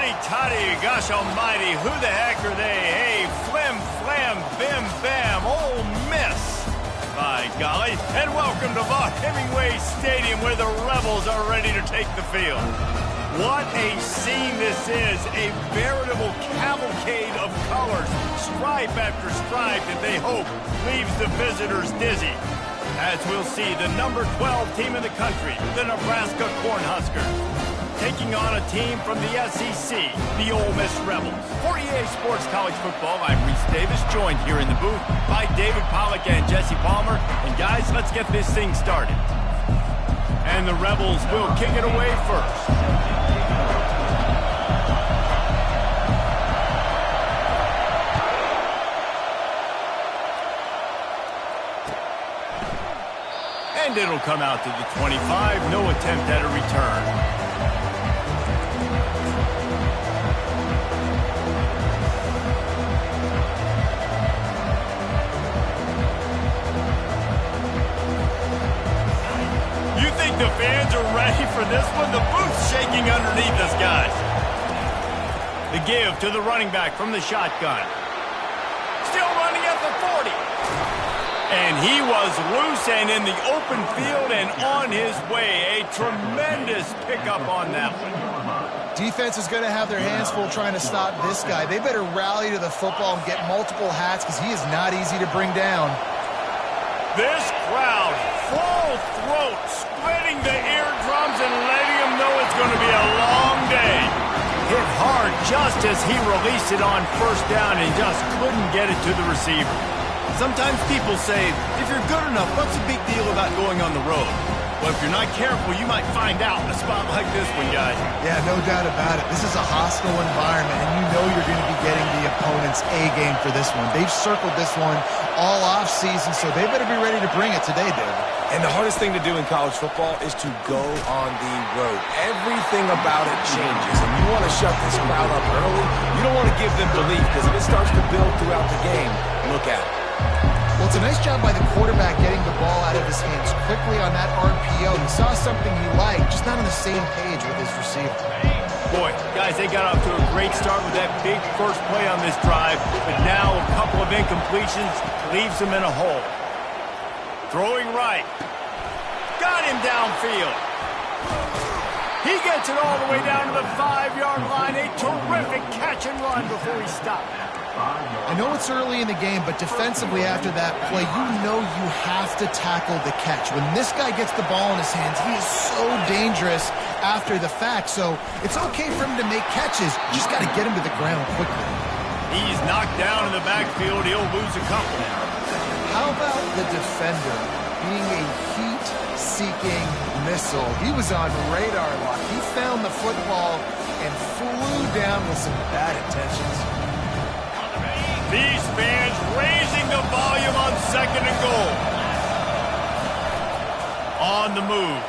Huddy-toddy, gosh almighty, who the heck are they? Hey, flim, flam, bim, bam, Ole Miss. By golly, and welcome to Vaught Hemingway Stadium where the Rebels are ready to take the field. What a scene this is, a veritable cavalcade of colors, stripe after stripe that they hope leaves the visitors dizzy. As we'll see, the number 12 team in the country, the Nebraska Cornhuskers, taking on a team from the SEC, the Ole Miss Rebels. For EA Sports College Football, I'm Reese Davis, joined here in the booth by David Pollack and Jesse Palmer. And guys, let's get this thing started. And the Rebels will kick it away first. And it'll come out to the 25, no attempt at a return. The fans are ready for this one. The booth's shaking underneath us, guys. The give to the running back from the shotgun. Still running at the 40. And he was loose and in the open field and on his way. A tremendous pickup on that one. Defense is going to have their hands full trying to stop this guy. They better rally to the football and get multiple hats because he is not easy to bring down. This crowd, full throat, splitting the eardrums and letting them know it's going to be a long day. Hit hard just as he released it on first down and just couldn't get it to the receiver. Sometimes people say, if you're good enough, what's the big deal about going on the road? Well, if you're not careful, you might find out in a spot like this one, guys. Yeah, no doubt about it. This is a hostile environment, and you know you're going to be getting the opponent's A-game for this one. They've circled this one all off-season, so they better be ready to bring it today, David. And the hardest thing to do in college football is to go on the road. Everything about it changes, and you want to shut this crowd up early. You don't want to give them belief, because if it starts to build throughout the game, look at it. Well, it's a nice job by the quarterback getting the ball out of his hands quickly on that RPO. He saw something he liked, just not on the same page with his receiver. Boy, guys, they got off to a great start with that big first play on this drive, but now a couple of incompletions leaves them in a hole. Throwing right. Got him downfield. He gets it all the way down to the 5-yard line. A terrific catch and run before he stopped. I know it's early in the game, but defensively after that play, you know you have to tackle the catch. When this guy gets the ball in his hands, he is so dangerous after the fact. So it's okay for him to make catches. You just got to get him to the ground quickly. He's knocked down in the backfield. He'll lose a couple. How about the defender being a heat-seeking missile? He was on radar lock. He found the football and flew down with some bad intentions. These fans raising the volume on 2nd and goal. On the move.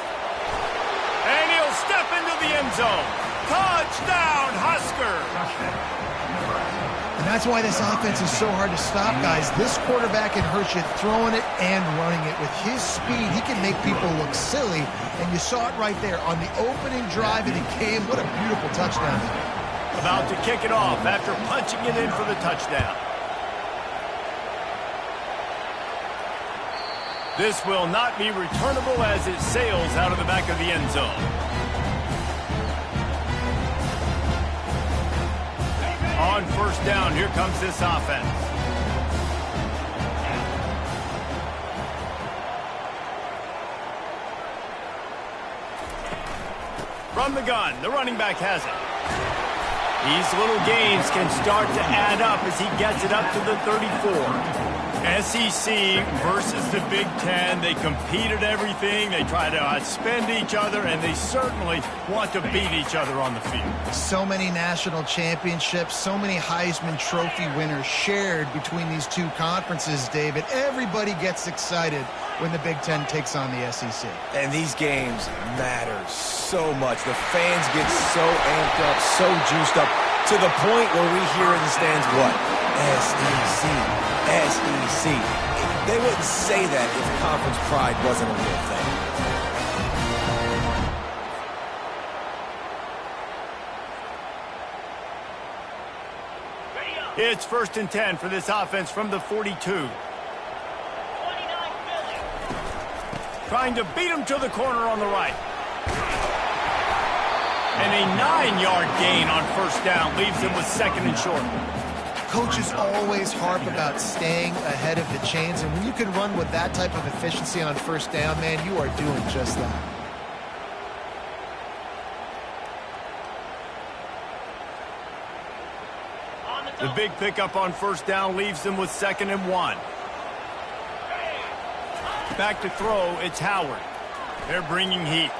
And he'll step into the end zone. Touchdown, Husker! And that's why this offense is so hard to stop, guys. This quarterback can hurt you throwing it and running it. With his speed, he can make people look silly. And you saw it right there on the opening drive of the game. What a beautiful touchdown. About to kick it off after punching it in for the touchdown. This will not be returnable as it sails out of the back of the end zone. On first down, here comes this offense. From the gun, the running back has it. These little gains can start to add up as he gets it up to the 34. SEC versus the Big Ten. They compete at everything. They try to outspend each other, and they certainly want to beat each other on the field. So many national championships, so many Heisman Trophy winners shared between these two conferences, David. Everybody gets excited when the Big Ten takes on the SEC. And these games matter so much. The fans get so amped up, so juiced up, to the point where we hear in the stands what? SEC. SEC. They wouldn't say that if conference pride wasn't a real thing. It's 1st and 10 for this offense from the 42. Trying to beat him to the corner on the right. And a 9-yard gain on 1st down leaves him with 2nd and short. Coaches always harp about staying ahead of the chains, and when you can run with that type of efficiency on 1st down, man, you are doing just that. The big pickup on 1st down leaves them with 2nd and 1. Back to throw, it's Howard. They're bringing heat.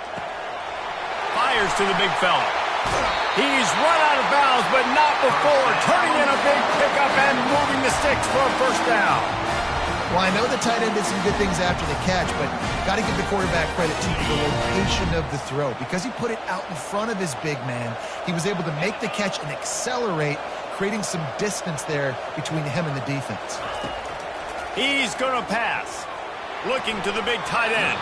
Fires to the big fella. He's run out of bounds, but not before turning in a big pickup and moving the sticks for a 1st down. Well, I know the tight end did some good things after the catch, but got to give the quarterback credit to the location of the throw. Because he put it out in front of his big man, he was able to make the catch and accelerate, creating some distance there between him and the defense. He's going to pass. Looking to the big tight end.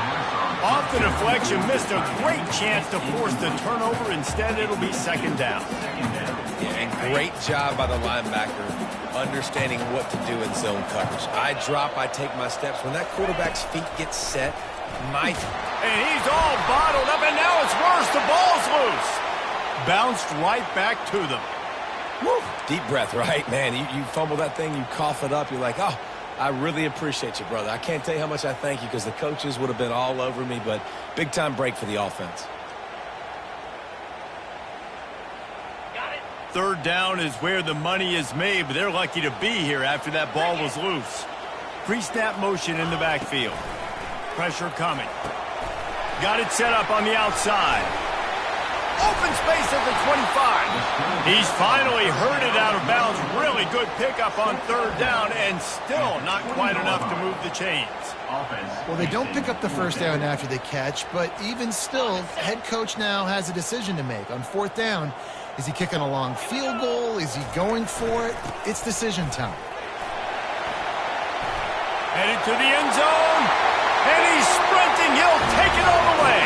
Off the deflection, missed a great chance to force the turnover. Instead, it'll be 2nd down. Yeah, and great job by the linebacker understanding what to do in zone coverage. I drop, I take my steps. When that quarterback's feet get set, And he's all bottled up, and now it's worse. The ball's loose. Bounced right back to them. Woo. Deep breath, right, man? You fumble that thing, you cough it up, you're like, oh, I really appreciate you, brother. I can't tell you how much I thank you because the coaches would have been all over me, but big-time break for the offense. 3rd down is where the money is made, but they're lucky to be here after that ball was loose. Pre-snap motion in the backfield. Pressure coming. Got it set up on the outside. Open space at the 25. He's finally herded out of bounds. Really good pickup on 3rd down, and still not quite enough to move the chains. Well, they don't pick up the 1st down after the catch, but even still, head coach now has a decision to make. On 4th down, is he kicking a long field goal? Is he going for it? It's decision time. Headed to the end zone, and he's sprinting. He'll take it all the way.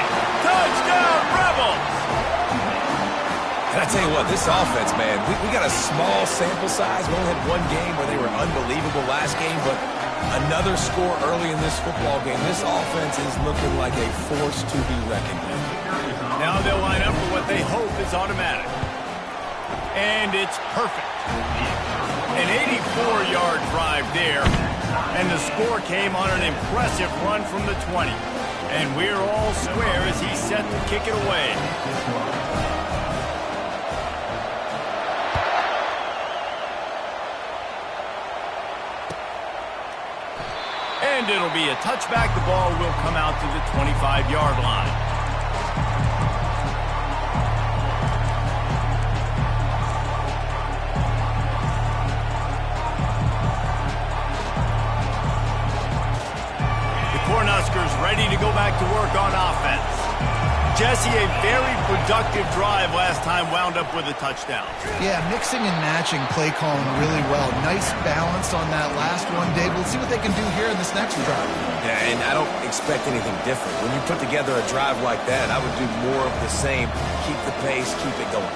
Touchdown, Rebels! And I tell you what, this offense, man, we got a small sample size. We only had one game where they were unbelievable last game, but another score early in this football game. This offense is looking like a force to be reckoned with. Now they'll line up for what they hope is automatic. And it's perfect. An 84-yard drive there, and the score came on an impressive run from the 20. And we're all square as he's set to kick it away. And it'll be a touchback. The ball will come out to the 25-yard line. The Cornhuskers ready to go back to work on offense. Jesse, a very productive drive last time, wound up with a touchdown. Yeah, mixing and matching play calling really well. Nice balance on that last one, Dave. We'll see what they can do here in this next drive. Yeah, and I don't expect anything different. When you put together a drive like that, I would do more of the same. Keep the pace, keep it going.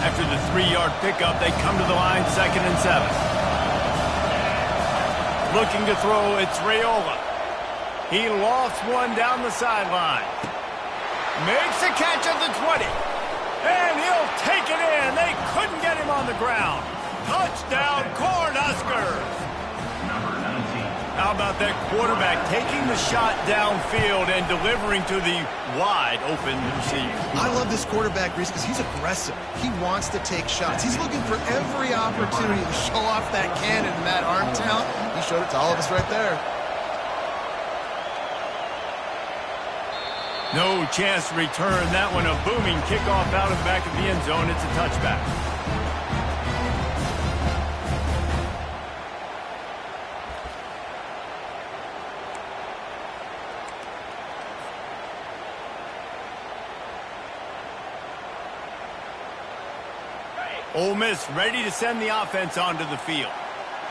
After the 3-yard pickup, they come to the line, 2nd and 7. Looking to throw, it's Raiola. He lofts one down the sideline. Makes a catch at the 20. And he'll take it in. They couldn't get him on the ground. Touchdown, Cornhuskers. How about that quarterback taking the shot downfield and delivering to the wide open receiver? I love this quarterback, Reese, because he's aggressive. He wants to take shots. He's looking for every opportunity to show off that cannon and that arm talent. He showed it to all of us right there. No chance to return that one. A booming kickoff out of the back of the end zone. It's a touchback. Ole Miss ready to send the offense onto the field.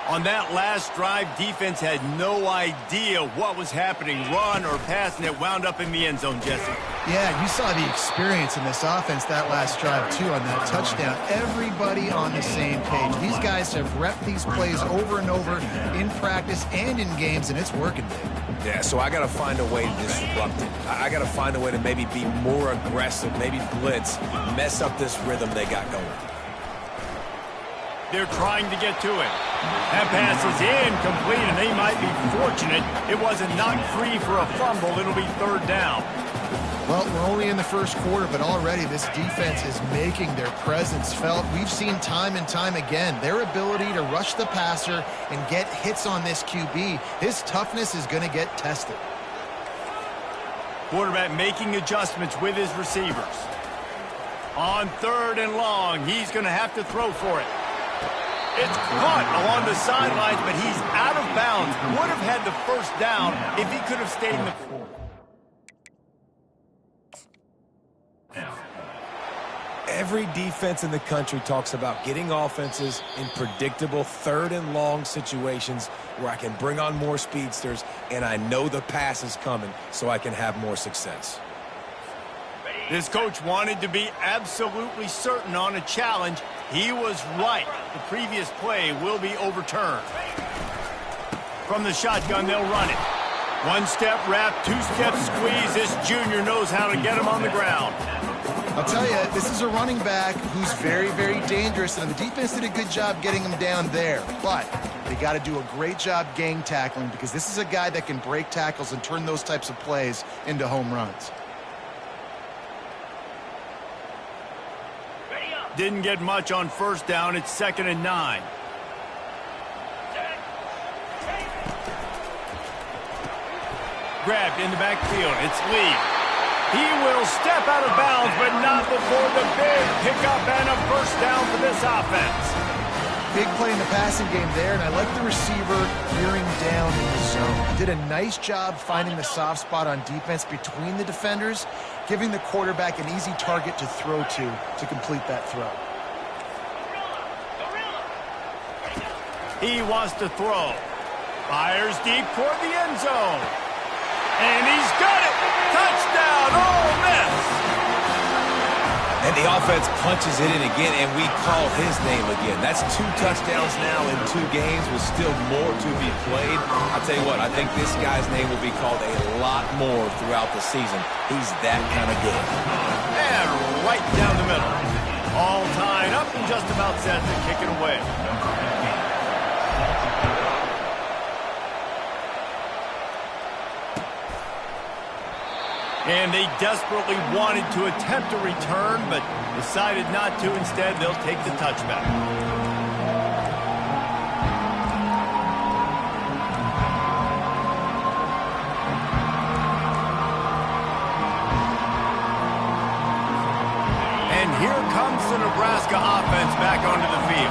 On that last drive, defense had no idea what was happening, run or pass, and it wound up in the end zone, Jesse. Yeah, you saw the experience in this offense that last drive, too, on that touchdown. Everybody on the same page. These guys have repped these plays over and over in practice and in games, and it's working, Dave. Yeah, so I got to find a way to disrupt it. I got to find a way to maybe be more aggressive, maybe blitz, mess up this rhythm they got going. They're trying to get to it. That pass is incomplete, and they might be fortunate it wasn't knocked free for a fumble. It'll be third down. Well, we're only in the first quarter, but already this defense is making their presence felt. We've seen time and time again their ability to rush the passer and get hits on this QB. His toughness is going to get tested. Quarterback making adjustments with his receivers. On third and long, he's going to have to throw for it. It's caught along the sidelines, but he's out of bounds. Would have had the first down if he could have stayed in the... Every defense in the country talks about getting offenses in predictable third and long situations where I can bring on more speedsters and I know the pass is coming so I can have more success. This coach wanted to be absolutely certain on a challenge. He was right. The previous play will be overturned. From the shotgun, they'll run it. One-step wrap, two-step squeeze. This junior knows how to get him on the ground. I'll tell you, this is a running back who's very, very dangerous, and the defense did a good job getting him down there. But they got to do a great job gang tackling because this is a guy that can break tackles and turn those types of plays into home runs. Didn't get much on first down. It's 2nd and 9. Grabbed in the backfield. It's Lee. He will step out of bounds, but not before the big pickup and a first down for this offense. Big play in the passing game there, and I like the receiver veering down in the zone. He did a nice job finding the soft spot on defense between the defenders, giving the quarterback an easy target to throw to complete that throw. He wants to throw. Fires deep toward the end zone. And he's got it! Touchdown, Ole Miss! And the offense punches it in again, and we call his name again. That's 2 touchdowns now in 2 games with still more to be played. I'll tell you what, I think this guy's name will be called a lot more throughout the season. He's that kind of good. And right down the middle. All tied up and just about set to kick it away. And they desperately wanted to attempt a return, but decided not to. Instead, they'll take the touchback. And here comes the Nebraska offense back onto the field.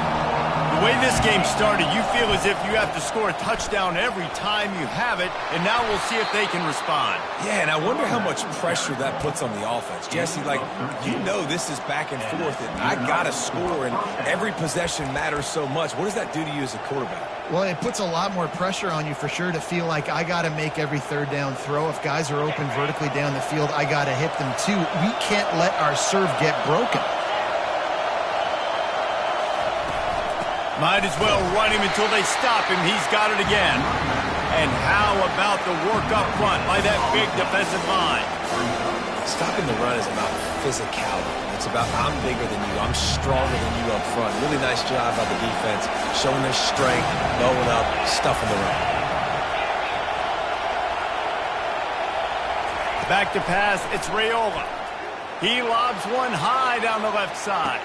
The way this game started, you feel as if you have to score a touchdown every time you have it, and now we'll see if they can respond. Yeah, and I wonder how much pressure that puts on the offense. Jesse, like, you know this is back and forth, and I got to score, and every possession matters so much. What does that do to you as a quarterback? Well, it puts a lot more pressure on you for sure to feel like I got to make every third down throw. If guys are open vertically down the field, I got to hit them too. We can't let our serve get broken. Might as well run him until they stop him. He's got it again. And how about the work up front by that big defensive line? Stopping the run is about physicality. It's about I'm bigger than you. I'm stronger than you up front. Really nice job by the defense, showing their strength, going up, stuffing the run. Back to pass. It's Raiola. He lobs one high down the left side.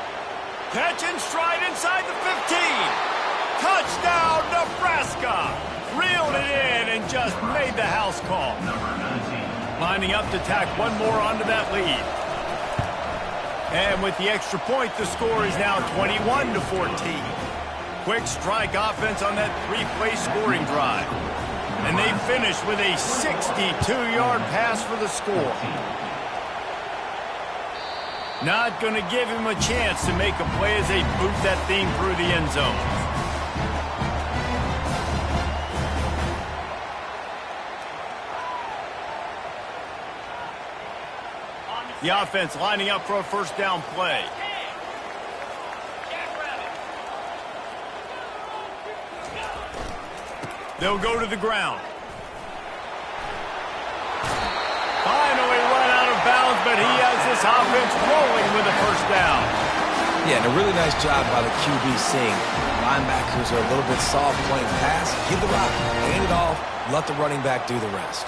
Catch and stride inside the 15. Touchdown, Nebraska. Reeled it in and just made the house call. Lining up to tack one more onto that lead. And with the extra point, the score is now 21-14. Quick strike offense on that 3-play scoring drive. And they finish with a 62-yard pass for the score. Not going to give him a chance to make a play as they boot that thing through the end zone. The offense lining up for a first down play. They'll go to the ground. Finally run out of bounds, but he has this offense rolling with a first down. Yeah, and a really nice job by the QB seeing linebackers are a little bit soft playing pass. Give the rock, hand it off, let the running back do the rest.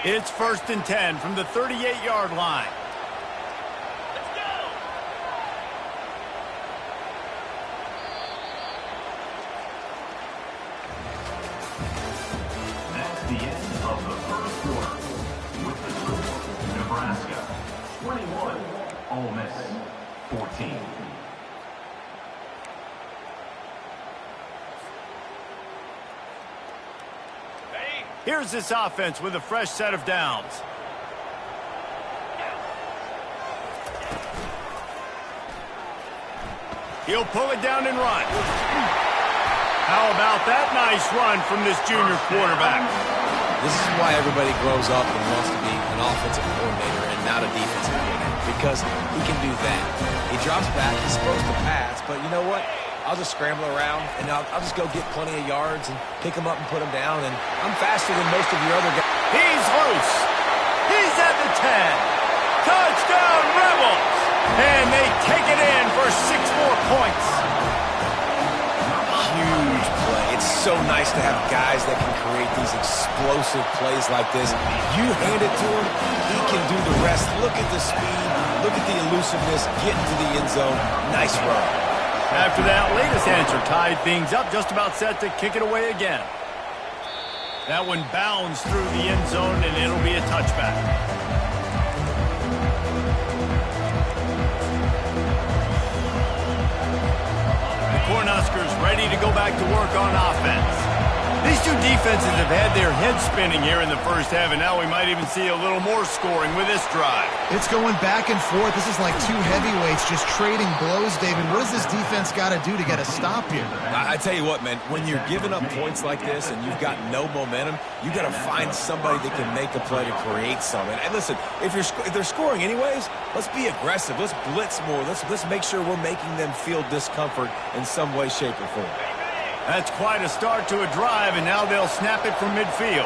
It's 1st and 10 from the 38-yard line. That's the end of the first quarter. With the score, Nebraska 21, Ole Miss 14. Here's this offense with a fresh set of downs. He'll pull it down and run. How about that nice run from this junior quarterback? This is why everybody grows up and wants to be an offensive coordinator and not a defensive coordinator, because he can do that. He drops back, he's supposed to pass, but you know what? I'll just scramble around, and I'll just go get plenty of yards and pick them up and put them down, and I'm faster than most of your other guys. He's loose. He's at the 10. Touchdown, Rebels! And they take it in for 6 more points. Huge play. It's so nice to have guys that can create these explosive plays like this. You hand it to him, he can do the rest. Look at the speed. Look at the elusiveness. Get into the end zone. Nice run. After that latest answer tied things up, just about set to kick it away again. That one bounds through the end zone, and it'll be a touchback. The Cornhuskers ready to go back to work on offense. These two defenses have had their heads spinning here in the first half, and now we might even see a little more scoring with this drive. It's going back and forth. This is like two heavyweights just trading blows, David. What does this defense got to do to get a stop here? I tell you what, man, when you're giving up points like this and you've got no momentum, you got to find somebody that can make a play to create something. And listen, if they're scoring anyways, let's be aggressive. Let's blitz more. Let's make sure we're making them feel discomfort in some way, shape, or form. That's quite a start to a drive, and now they'll snap it from midfield.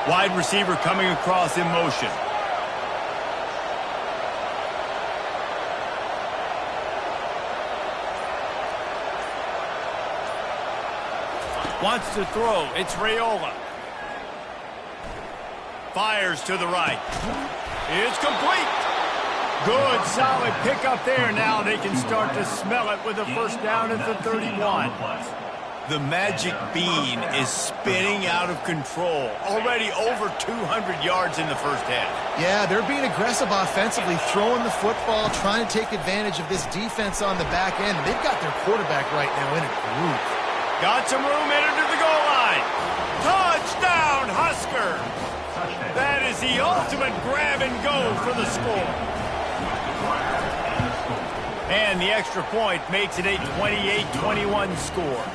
Wide receiver coming across in motion. Wants to throw. It's Raiola. Fires to the right. It's complete. Good, solid pickup there. Now they can start to smell it with a first down at the 31. The magic bean is spinning out of control. Already over 200 yards in the first half. Yeah, they're being aggressive offensively, throwing the football, trying to take advantage of this defense on the back end. They've got their quarterback right now in a groove. Got some room in to the goal line. Touchdown, Husker! That is the ultimate grab and go for the score. And the extra point makes it a 28-21 score.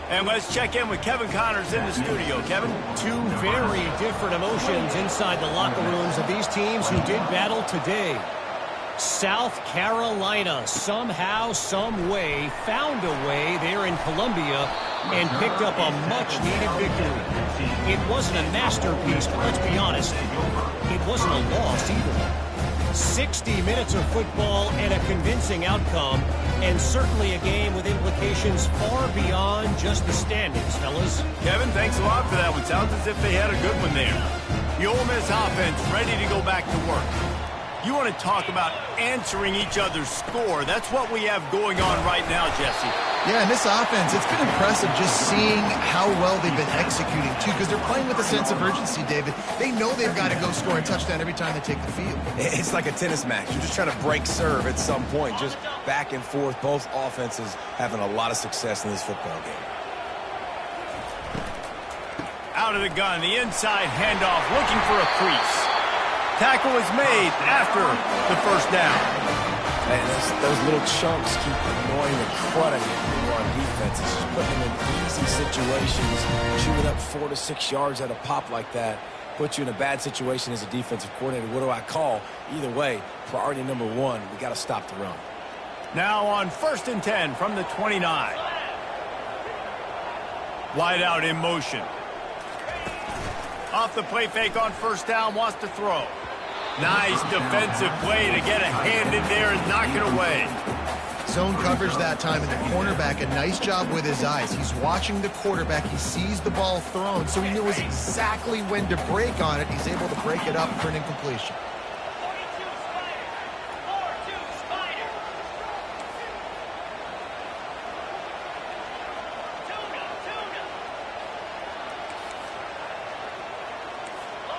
And let's check in with Kevin Connors in the studio. Kevin? Two very different emotions inside the locker rooms of these teams who did battle today. South Carolina somehow, some way, found a way there in Columbia and picked up a much-needed victory. It wasn't a masterpiece, but let's be honest, it wasn't a loss either. 60 minutes of football and a convincing outcome, and certainly a game with implications far beyond just the standings, fellas. Kevin, thanks a lot for that one. Sounds as if they had a good one there. The Ole Miss offense ready to go back to work. You want to talk about answering each other's score. That's what we have going on right now, Jesse. Yeah, and this offense, it's been impressive just seeing how well they've been executing, too, because they're playing with a sense of urgency, David. They know they've got to go score a touchdown every time they take the field. It's like a tennis match. You're just trying to break serve at some point, just back and forth. Both offenses having a lot of success in this football game. Out of the gun, the inside handoff, looking for a crease. Tackle is made after the first down. And those little chunks keep annoying the crud out of you when you're on defense. It's just putting them in easy situations, chewing up 4 to 6 yards at a pop like that. Put you in a bad situation as a defensive coordinator. What do I call? Either way, priority number one, we got to stop the run. Now on 1st and 10 from the 29. Wide out in motion. Off the play fake on 1st down, wants to throw. Nice defensive play to get a hand in there and knock it away. Zone coverage that time, and the cornerback, a nice job with his eyes. He's watching the quarterback. He sees the ball thrown, so he knows exactly when to break on it. He's able to break it up for an incompletion.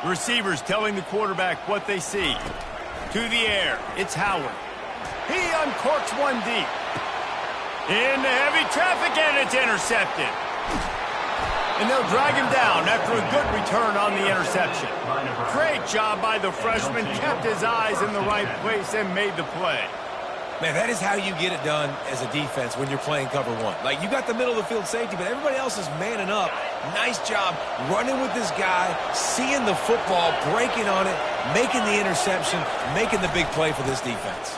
Receivers telling the quarterback what they see. To the air, it's Howard. He uncorks one deep. Into heavy traffic, and it's intercepted. And they'll drag him down after a good return on the interception. Great job by the freshman. Kept his eyes in the right place and made the play. Man, that is how you get it done as a defense when you're playing cover one. Like, you got the middle of the field safety, but everybody else is manning up. Nice job running with this guy, seeing the football, breaking on it, making the interception, making the big play for this defense.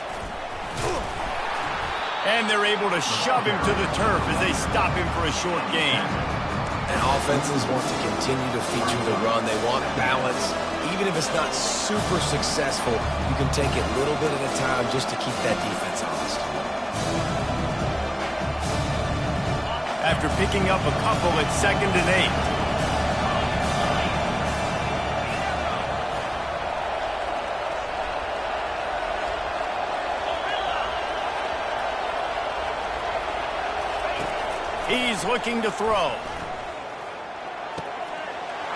And they're able to shove him to the turf as they stop him for a short gain. And offenses want to continue to feature the run. They want balance. Even if it's not super successful, you can take it little bit at a time just to keep that defense honest. After picking up a couple at 2nd and 8. He's looking to throw.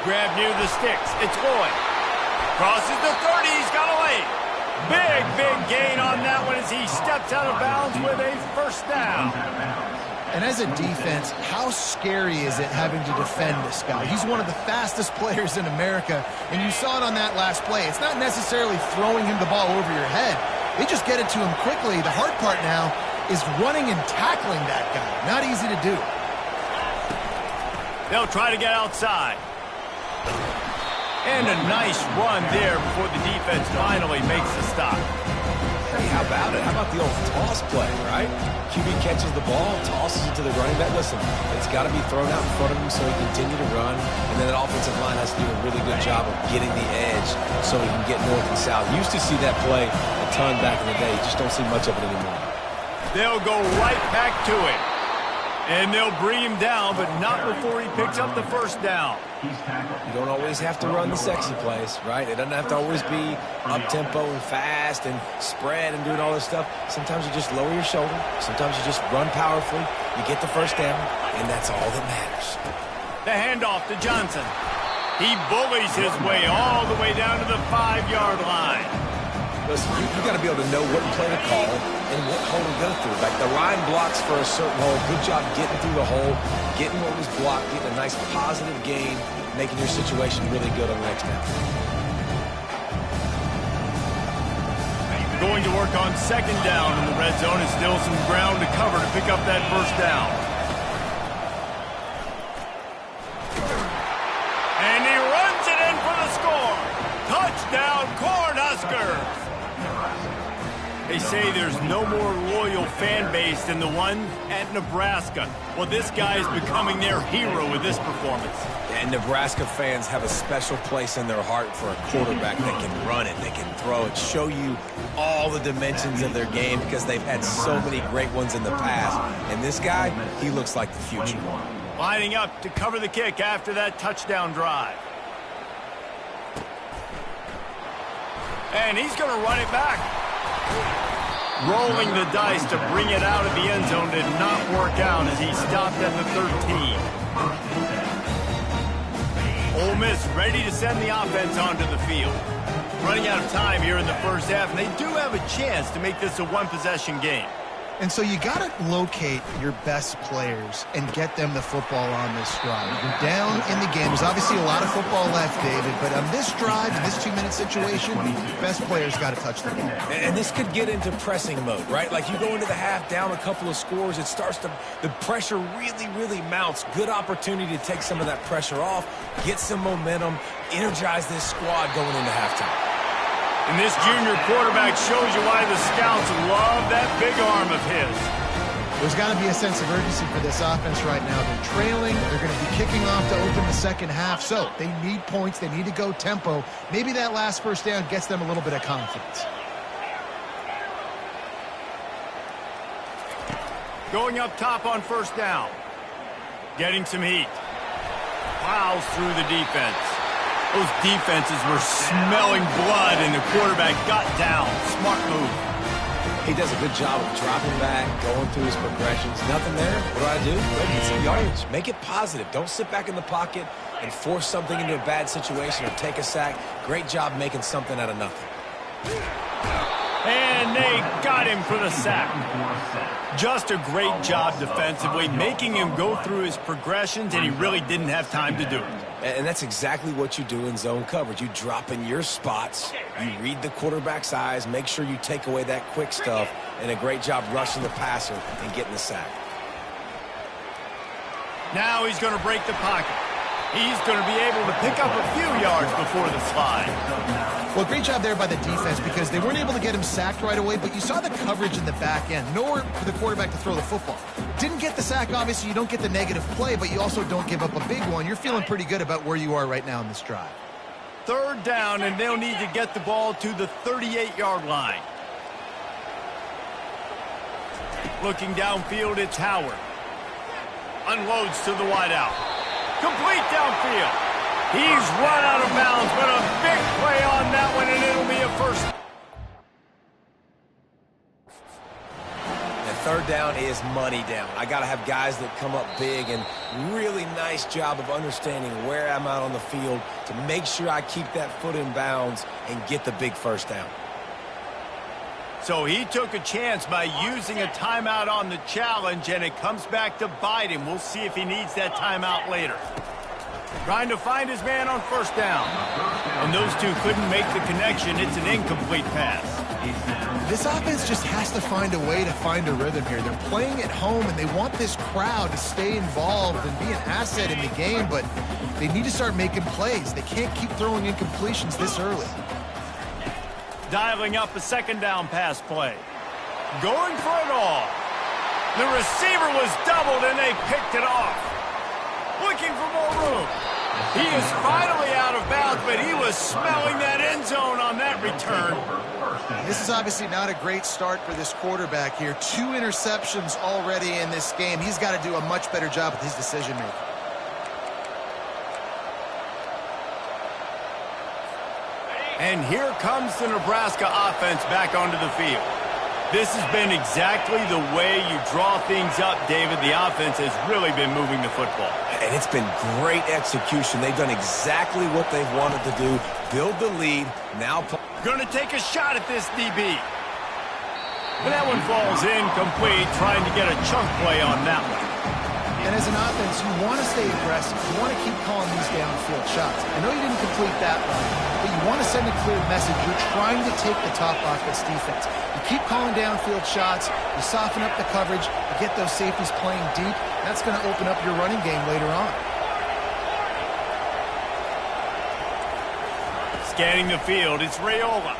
Grab near the sticks. It's Lloyd. Crosses the 30. He's got a lane. Big gain on that one as he steps out of bounds with a 1st down. And as a defense, how scary is it having to defend this guy? He's one of the fastest players in America, and you saw it on that last play. It's not necessarily throwing him the ball over your head. They just get it to him quickly. The hard part now is running and tackling that guy. Not easy to do. They'll try to get outside. And a nice run there before the defense finally makes the stop. Hey, how about it? How about the old toss play, right? QB catches the ball, tosses it to the running back. Listen, it's got to be thrown out in front of him so he can continue to run. And then that offensive line has to do a really good job of getting the edge so he can get north and south. Used to see that play a ton back in the day. You just don't see much of it anymore. They'll go right back to it. And they'll bring him down, but not before he picks up the 1st down. You don't always have to run the sexy plays, right? It doesn't have to always be up-tempo and fast and spread and doing all this stuff. Sometimes you just lower your shoulder. Sometimes you just run powerfully. You get the 1st down, and that's all that matters. The handoff to Johnson. He bullies his way all the way down to the 5-yard line. Listen, you got to be able to know what play to call and what hole to go through. Like, the line blocks for a certain hole. Good job getting through the hole, getting what was blocked, getting a nice positive gain, making your situation really good on the next down. Going to work on 2nd down in the red zone. Is still some ground to cover to pick up that 1st down. And he runs it in for the score. Touchdown, Cornhuskers! They say there's no more loyal fan base than the one at Nebraska. Well, this guy is becoming their hero with this performance. And Nebraska fans have a special place in their heart for a quarterback that can run it, that can throw it, show you all the dimensions of their game because they've had so many great ones in the past. And this guy, he looks like the future. Lining up to cover the kick after that touchdown drive. And he's going to run it back. Rolling the dice to bring it out of the end zone did not work out as he stopped at the 13. Ole Miss ready to send the offense onto the field. Running out of time here in the 1st half, and they do have a chance to make this a one-possession game. And so you got to locate your best players and get them the football on this drive. You're down in the game. There's obviously a lot of football left, David, but on this drive, in this 2-minute situation, best players got to touch the ball. And this could get into pressing mode, right? Like you go into the half down a couple of scores, it starts to, the pressure really mounts. Good opportunity to take some of that pressure off, get some momentum, energize this squad going into halftime. And this junior quarterback shows you why the scouts love that big arm of his. There's got to be a sense of urgency for this offense right now. They're trailing. They're going to be kicking off to open the second half. So they need points. They need to go tempo. Maybe that last first down gets them a little bit of confidence. Going up top on first down. Getting some heat. Plows through the defense. Those defenses were smelling blood, and the quarterback got down. Smart move. He does a good job of dropping back, going through his progressions. Nothing there. What do? Let me get some yardage. Make it positive. Don't sit back in the pocket and force something into a bad situation or take a sack. Great job making something out of nothing. And they got him for the sack. Just a great job defensively, making him go through his progressions, and he really didn't have time to do it. And that's exactly what you do in zone coverage. You drop in your spots, you read the quarterback's eyes, make sure you take away that quick stuff, and a great job rushing the passer and getting the sack. Now he's going to break the pocket. He's going to be able to pick up a few yards before the slide. Well, great job there by the defense because they weren't able to get him sacked right away, but you saw the coverage in the back end. Nowhere for the quarterback to throw the football. Didn't get the sack, obviously. You don't get the negative play, but you also don't give up a big one. You're feeling pretty good about where you are right now in this drive. Third down, and they'll need to get the ball to the 38-yard line. Looking downfield, it's Howard. Unloads to the wideout. Complete downfield. He's run out of bounds, but a big play on that one, and it'll be a first. And third down is money down. I got to have guys that come up big, and really nice job of understanding where I'm out on the field to make sure I keep that foot in bounds and get the big first down. So he took a chance by using a timeout on the challenge, and it comes back to bite him. We'll see if he needs that timeout later. Trying to find his man on first down. And those two couldn't make the connection. It's an incomplete pass. This offense just has to find a way to find a rhythm here. They're playing at home, and they want this crowd to stay involved and be an asset in the game, but they need to start making plays. They can't keep throwing incompletions this early. Dialing up a second down pass play. Going for it all. The receiver was doubled, and they picked it off. Looking for more room. He is finally out of bounds, but he was smelling that end zone on that return. This is obviously not a great start for this quarterback here. 2 interceptions already in this game. He's got to do a much better job with his decision-making. And here comes the Nebraska offense back onto the field. This has been exactly the way you draw things up, David. The offense has really been moving the football. And it's been great execution. They've done exactly what they've wanted to do. Build the lead. Now going to take a shot at this DB. But that one falls incomplete, trying to get a chunk play on that one. And as an offense, you want to stay aggressive. You want to keep calling these downfield shots. I know you didn't complete that one, but you want to send a clear message. You're trying to take the top off this defense. You keep calling downfield shots. You soften up the coverage. You get those safeties playing deep. That's going to open up your running game later on. Scanning the field, it's Raiola.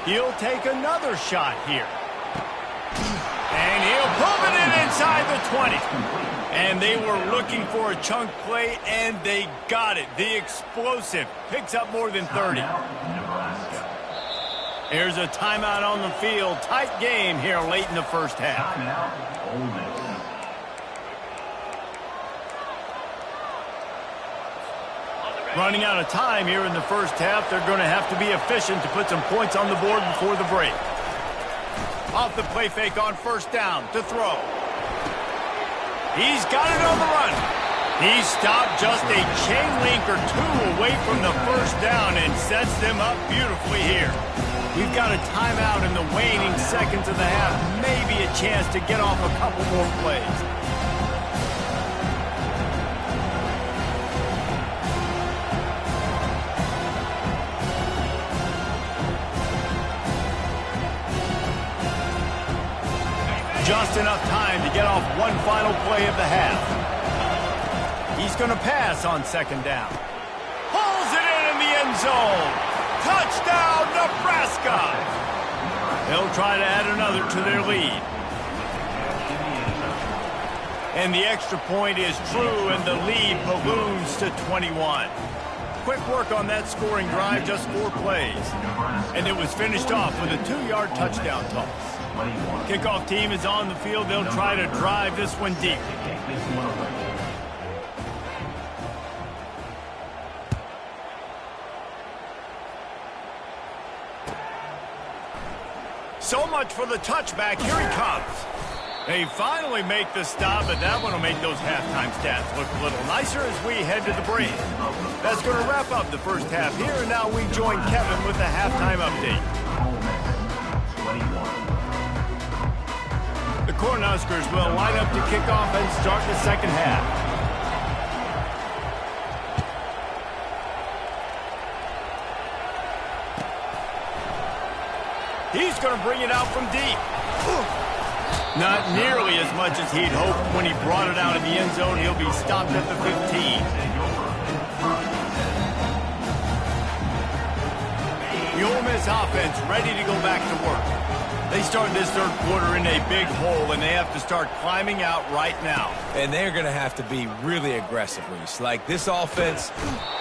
He'll take another shot here. And he'll pump it in inside the 20. And they were looking for a chunk play, and they got it. The explosive picks up more than 30. Here's a timeout on the field. Tight game here late in the first half. Running out of time here in the first half. They're going to have to be efficient to put some points on the board before the break. Off the play fake on first down to throw. He's got it on the run. He stopped just a chain link or two away from the first down and sets them up beautifully here. We've got a timeout in the waning seconds of the half. Maybe a chance to get off a couple more plays. Just enough time to get off one final play of the half. He's going to pass on second down. Pulls it in the end zone. Touchdown, Nebraska! They'll try to add another to their lead. And the extra point is true, and the lead balloons to 21. Quick work on that scoring drive, just 4 plays. And it was finished off with a 2-yard touchdown toss. Kickoff team is on the field. They'll try to drive this one deep. So much for the touchback. Here he comes. They finally make the stop, but that one will make those halftime stats look a little nicer as we head to the break. That's going to wrap up the first half here, and now we join Kevin with the halftime update. The Cornhuskers will line up to kick off and start the second half. He's going to bring it out from deep. Not nearly as much as he'd hoped when he brought it out in the end zone. He'll be stopped at the 15. The Ole Miss offense ready to go back to work. They start this third quarter in a big hole, and they have to start climbing out right now. And they're going to have to be really aggressive, Reese. Like this offense.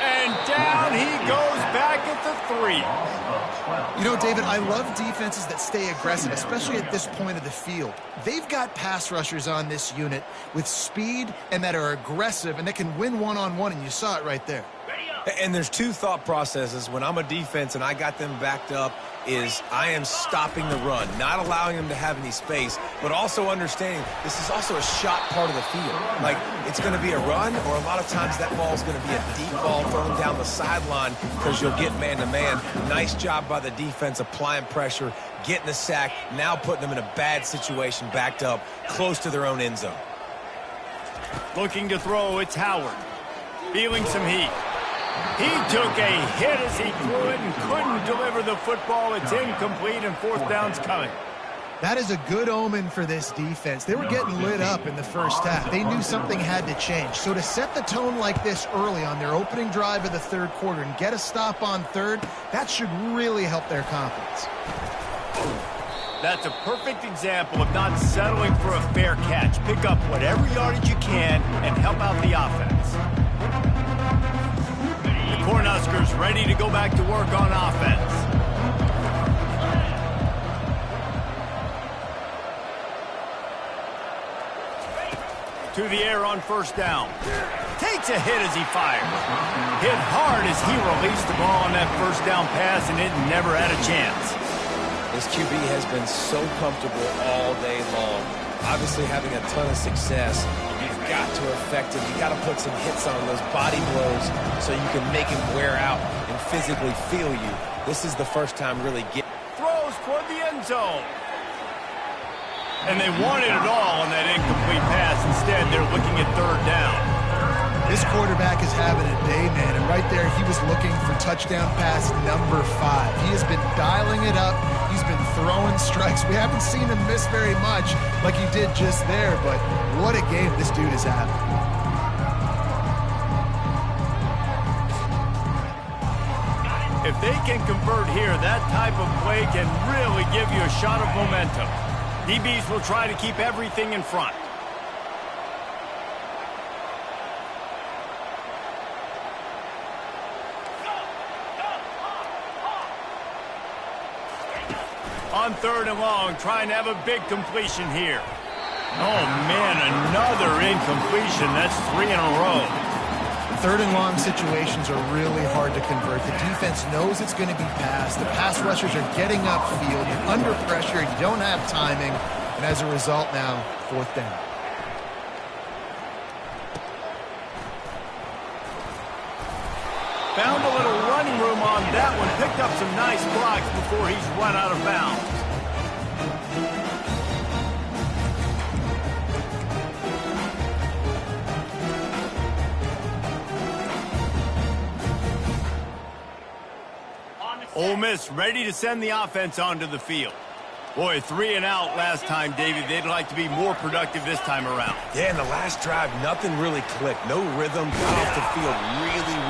And down he goes back at the 3. You know, David, I love defenses that stay aggressive, especially at this point of the field. They've got pass rushers on this unit with speed and that are aggressive and that can win one-on-one, and you saw it right there. And there's 2 thought processes when I'm a defense and I got them backed up is I am stopping the run, not allowing them to have any space, but also understanding this is also a shot part of the field. Like, it's going to be a run, or a lot of times that ball is going to be a deep ball thrown down the sideline because you'll get man-to-man. Nice job by the defense applying pressure, getting the sack, now putting them in a bad situation backed up close to their own end zone. Looking to throw, it's Howard. Feeling some heat. He took a hit as he threw it and couldn't deliver the football. It's incomplete, and fourth down's coming. That is a good omen for this defense. They were getting lit up in the first half. They knew something had to change. So to set the tone like this early on their opening drive of the third quarter and get a stop on third, that should really help their confidence. That's a perfect example of not settling for a fair catch. Pick up whatever yardage you can and help out the offense. The Cornhuskers ready to go back to work on offense. To the air on first down. Takes a hit as he fires. Hit hard as he released the ball on that first down pass, and it never had a chance. This QB has been so comfortable all day long. Obviously having a ton of success. You've got to affect him. You've got to put some hits on those body blows so you can make him wear out and physically feel you. This is the first time really getting. Throws toward the end zone. And they wanted it all on that incomplete pass. Instead, they're looking at third down. This quarterback is having a day, man, and right there he was looking for touchdown pass number 5. He has been dialing it up. He's been throwing strikes. We haven't seen him miss very much like he did just there, but what a game this dude is having. If they can convert here, that type of play can really give you a shot of momentum. DBs will try to keep everything in front. On third and long, trying to have a big completion here. Oh, man, another incompletion. That's 3 in a row. Third and long situations are really hard to convert. The defense knows it's going to be passed. The pass rushers are getting upfield. You're under pressure. You don't have timing. And as a result now, fourth down. Found a little running room on that one. Picked up some nice blocks before he's run out of bounds. Ole Miss ready to send the offense onto the field. Boy, 3 and out last time, David. They'd like to be more productive this time around. Yeah, in the last drive, nothing really clicked. No rhythm, got off the field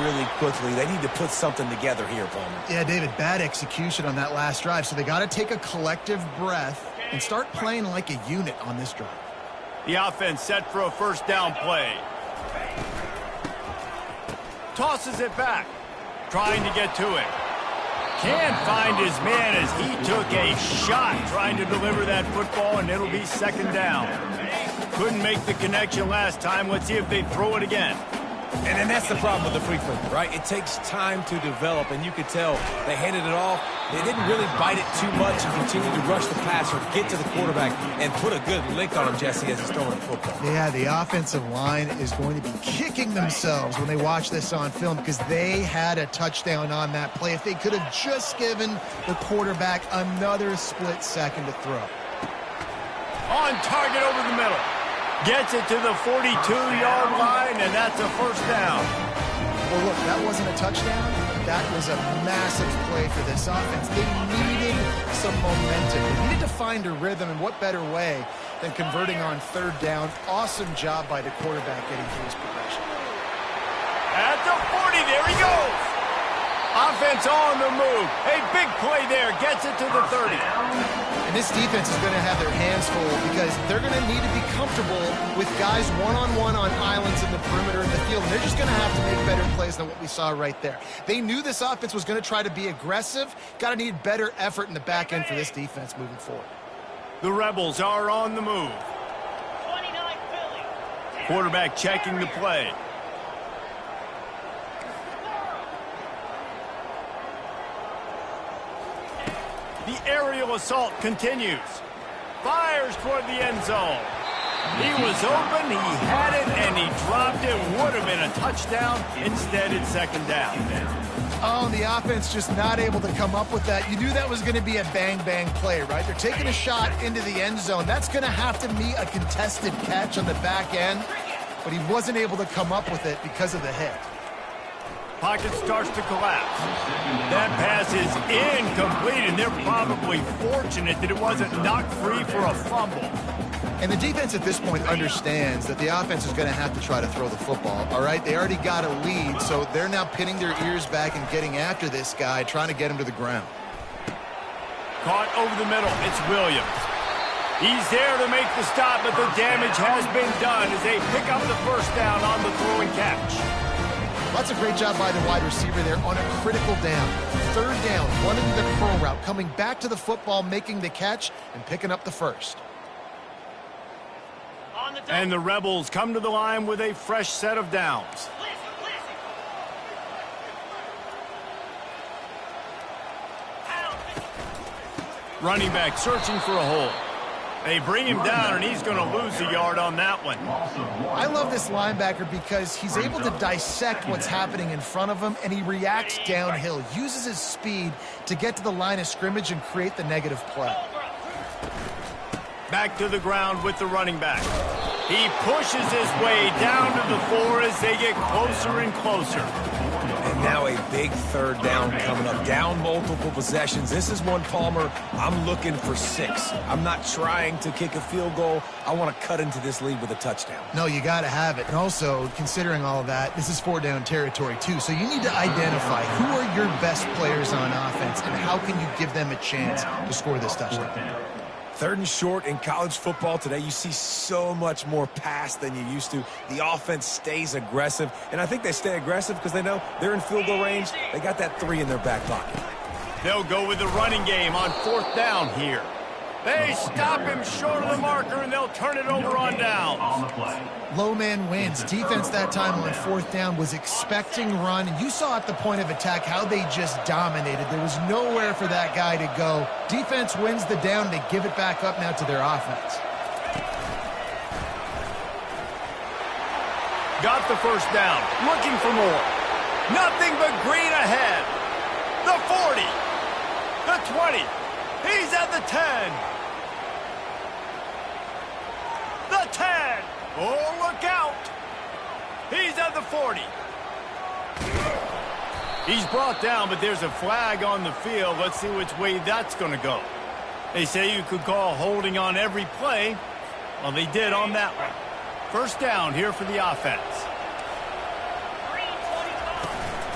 really quickly. They need to put something together here, Palmer. Yeah, David, bad execution on that last drive, so they got to take a collective breath and start playing like a unit on this drive. The offense set for a first down play. Tosses it back, trying to get to it. Can't find his man as he took a shot trying to deliver that football, and it'll be second down. Couldn't make the connection last time. Let's see if they throw it again. And that's the problem with the free flip, right? It takes time to develop, and you could tell they handed it off. They didn't really bite it too much and continued to rush the passer, get to the quarterback, and put a good lick on him, Jesse, as he's throwing the football. Yeah, the offensive line is going to be kicking themselves when they watch this on film because they had a touchdown on that play. If they could have just given the quarterback another split second to throw. On target over the middle. Gets it to the 42-yard line, and that's a first down. Well, look, that wasn't a touchdown. That was a massive play for this offense. They needed some momentum. They needed to find a rhythm, and what better way than converting on third down. Awesome job by the quarterback getting through his progression. At the 40, there he goes. Offense on the move. A big play there. Gets it to the 30. And this defense is going to have their hands full because they're going to need to be comfortable with guys one-on-one on islands in the perimeter in the field. And they're just going to have to make better plays than what we saw right there. They knew this offense was going to try to be aggressive. Got to need better effort in the back end for this defense moving forward. The Rebels are on the move. Quarterback checking the play. The aerial assault continues. Fires toward the end zone. He was open, he had it, and he dropped it. Would have been a touchdown. Instead, it's second down. Oh, and the offense just not able to come up with that. You knew that was going to be a bang-bang play, right? They're taking a shot into the end zone. That's going to have to meet a contested catch on the back end, but he wasn't able to come up with it because of the hit. Pocket starts to collapse. That pass is incomplete, and they're probably fortunate that it wasn't knocked free for a fumble. And the defense at this point understands that the offense is going to have to try to throw the football, all right? They already got a lead, so they're now pinning their ears back and getting after this guy, trying to get him to the ground. Caught over the middle. It's Williams. He's there to make the stop, but the damage has been done as they pick up the first down on the throw and catch. That's a great job by the wide receiver there on a critical down. Third down, running the curl route, coming back to the football, making the catch, and picking up the first. And the Rebels come to the line with a fresh set of downs. Running back searching for a hole. They bring him down, and he's going to lose a yard on that one. I love this linebacker because he's able to dissect what's happening in front of him, and he reacts downhill, uses his speed to get to the line of scrimmage and create the negative play. Back to the ground with the running back. He pushes his way down to the 4 as they get closer and closer. And now a big third down coming up. Down multiple possessions. This is one, Palmer, I'm looking for 6. I'm not trying to kick a field goal. I want to cut into this lead with a touchdown. No, you got to have it. And also, considering all of that, this is 4-down territory too. So you need to identify who are your best players on offense and how can you give them a chance to score this touchdown. Third and short in college football today, you see so much more pass than you used to. The offense stays aggressive, and I think they stay aggressive because they know they're in field goal range. They got that 3 in their back pocket. They'll go with the running game on 4th down here. They stop him short of the marker, and they'll turn it over on downs. Low man wins. Defense that time on 4th down was expecting run, and you saw at the point of attack how they just dominated. There was nowhere for that guy to go. Defense wins the down. They give it back up now to their offense. Got the first down. Looking for more. Nothing but green ahead. The 40. The 20. He's at the 10. The 10. Oh, look out. He's at the 40. He's brought down, but there's a flag on the field. Let's see which way that's going to go. They say you could call holding on every play. Well, they did on that one. First down here for the offense.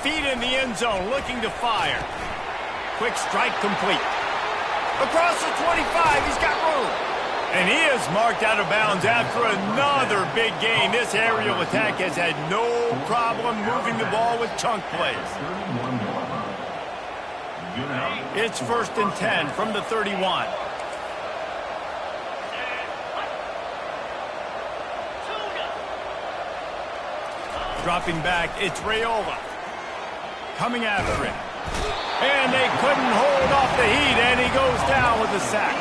Feet in the end zone, looking to fire. Quick strike complete. Across the 25, he's got room. And he is marked out of bounds after another big gain. This aerial attack has had no problem moving the ball with chunk plays. It's 1st and 10 from the 31. Dropping back, it's Raiola. Coming after him. And they couldn't hold off the heat, and he goes down with a sack.